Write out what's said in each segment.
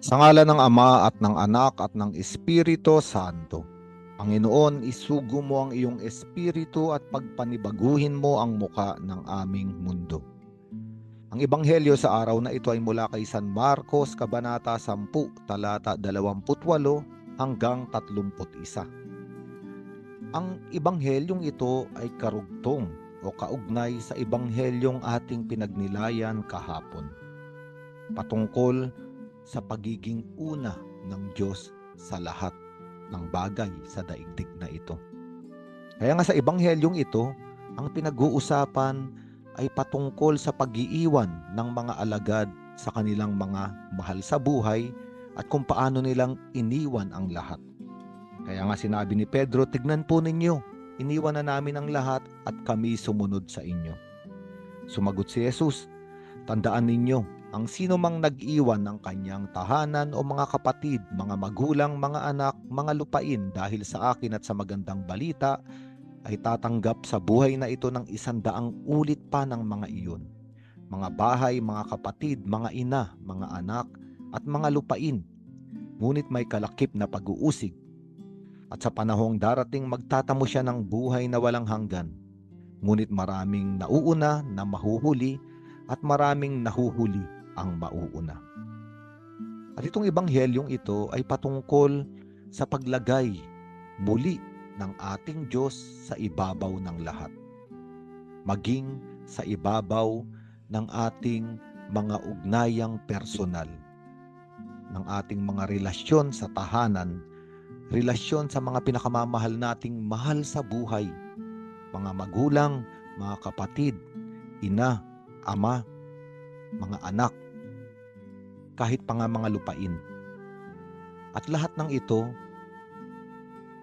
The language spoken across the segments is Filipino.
Sa ngala ng Ama at ng Anak at ng Espiritu Santo. Panginoon, isugo mo ang iyong espiritu at pagpanibaguhin mo ang muka ng aming mundo. Ang ebanghelyo sa araw na ito ay mula kay San Marcos, Kabanata 10, talata 28 hanggang 31. Ang ebanghelyong ito ay karugtong o kaugnay sa ebanghelyong ating pinagnilayan kahapon, patungkol sa pagiging una ng Diyos sa lahat ng bagay sa daigdig na ito. Kaya nga sa ebanghelyong ito, ang pinag-uusapan ay patungkol sa pag-iiwan ng mga alagad sa kanilang mga mahal sa buhay at kung paano nilang iniwan ang lahat. Kaya nga sinabi ni Pedro, tignan po ninyo, iniwan na namin ang lahat at kami sumunod sa inyo. Sumagot si Jesus, tandaan ninyo, ang sino mang nag-iwan ng kanyang tahanan o mga kapatid, mga magulang, mga anak, mga lupain dahil sa akin at sa magandang balita, ay tatanggap sa buhay na ito ng 100 ulit pa ng mga iyon. Mga bahay, mga kapatid, mga ina, mga anak, at mga lupain. Ngunit may kalakip na pag-uusig. At sa panahong darating magtatamo siya ng buhay na walang hanggan. Ngunit maraming nauuna na mahuhuli at maraming nahuhuli ang mauuna. At itong ebanghelyong ito ay patungkol sa paglagay muli ng ating Diyos sa ibabaw ng lahat. Maging sa ibabaw ng ating mga ugnayang personal, ng ating mga relasyon sa tahanan, relasyon sa mga pinakamamahal nating mahal sa buhay, mga magulang, mga kapatid, ina, ama, mga anak, kahit pa nga mga lupain. At lahat ng ito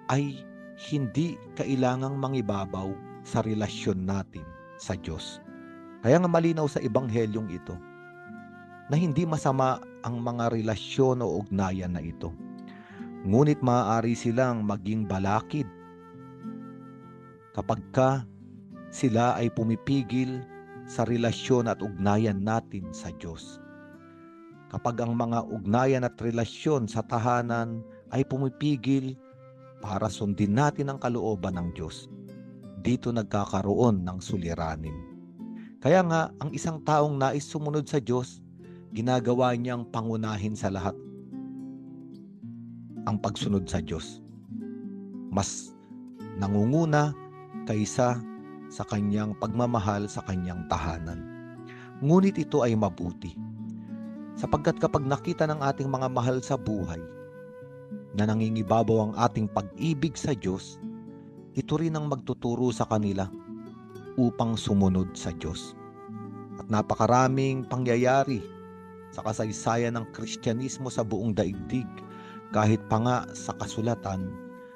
ay hindi kailangang mangibabaw sa relasyon natin sa Diyos. Kaya nga malinaw sa ebanghelyong ito na hindi masama ang mga relasyon o ugnayan na ito. Ngunit maaari silang maging balakid kapag sila ay pumipigil sa relasyon at ugnayan natin sa Diyos. Kapag ang mga ugnayan at relasyon sa tahanan ay pumipigil para sundin natin ang kalooban ng Diyos, dito nagkakaroon ng suliranin. Kaya nga, ang isang taong nais sumunod sa Diyos, ginagawa niyang pangunahin sa lahat ang pagsunod sa Diyos. Mas nangunguna kaysa sa kanyang pagmamahal sa kanyang tahanan. Ngunit ito ay mabuti, sapagkat kapag nakita ng ating mga mahal sa buhay na nangingibabaw ang ating pag-ibig sa Diyos, ito rin ang magtuturo sa kanila upang sumunod sa Diyos. At napakaraming pangyayari sa kasaysayan ng Kristyanismo sa buong daigdig, kahit pa nga sa kasulatan,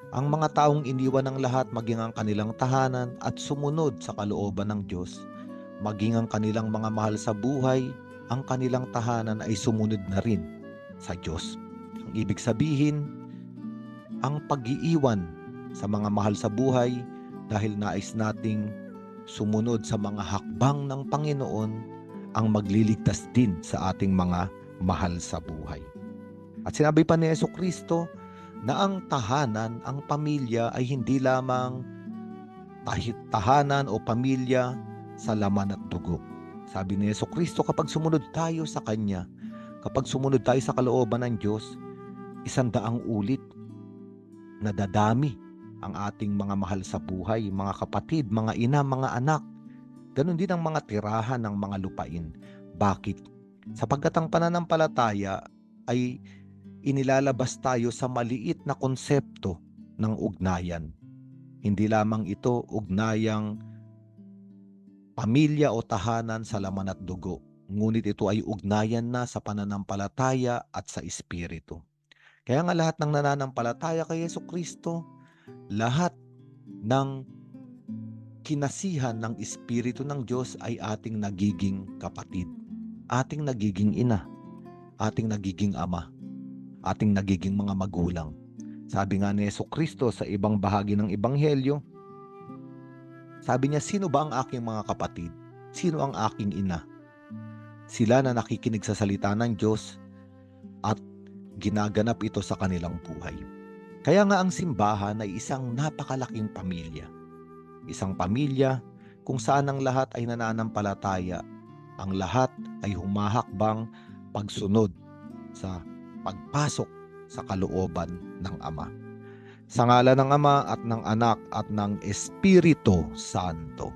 ang mga taong iniwan ng lahat maging ang kanilang tahanan at sumunod sa kalooban ng Diyos, maging ang kanilang mga mahal sa buhay, ang kanilang tahanan ay sumunod na rin sa Diyos. Ang ibig sabihin, ang pag-iiwan sa mga mahal sa buhay dahil nais nating sumunod sa mga hakbang ng Panginoon ang magliligtas din sa ating mga mahal sa buhay. At sinabi pa ni Jesucristo na ang tahanan, ang pamilya ay hindi lamang tahanan o pamilya sa laman at dugo. Sabi ni Jesucristo, kapag sumunod tayo sa Kanya, kapag sumunod tayo sa kalooban ng Diyos, 100 ulit na dadami ang ating mga mahal sa buhay, mga kapatid, mga ina, mga anak. Ganon din ang mga tirahan ng mga lupain. Bakit? Sapagkat ang pananampalataya ay inilalabas tayo sa maliit na konsepto ng ugnayan. Hindi lamang ito ugnayang pamilya o tahanan sa laman at dugo, ngunit ito ay ugnayan na sa pananampalataya at sa espiritu. Kaya nga lahat ng nananampalataya kay Jesucristo, lahat ng kinasihan ng Espiritu ng Diyos ay ating nagiging kapatid, ating nagiging ina, ating nagiging ama, ating nagiging mga magulang. Sabi nga ni Jesucristo sa ibang bahagi ng Ebanghelyo, sabi niya, sino ba ang aking mga kapatid? Sino ang aking ina? Sila na nakikinig sa salita ng Diyos at ginaganap ito sa kanilang buhay. Kaya nga ang simbahan ay isang napakalaking pamilya. Isang pamilya kung saan ang lahat ay nananampalataya, ang lahat ay humahakbang pagsunod sa pagpasok sa kalooban ng Ama. Sa ngalan ng Ama at ng Anak at ng Espiritu Santo.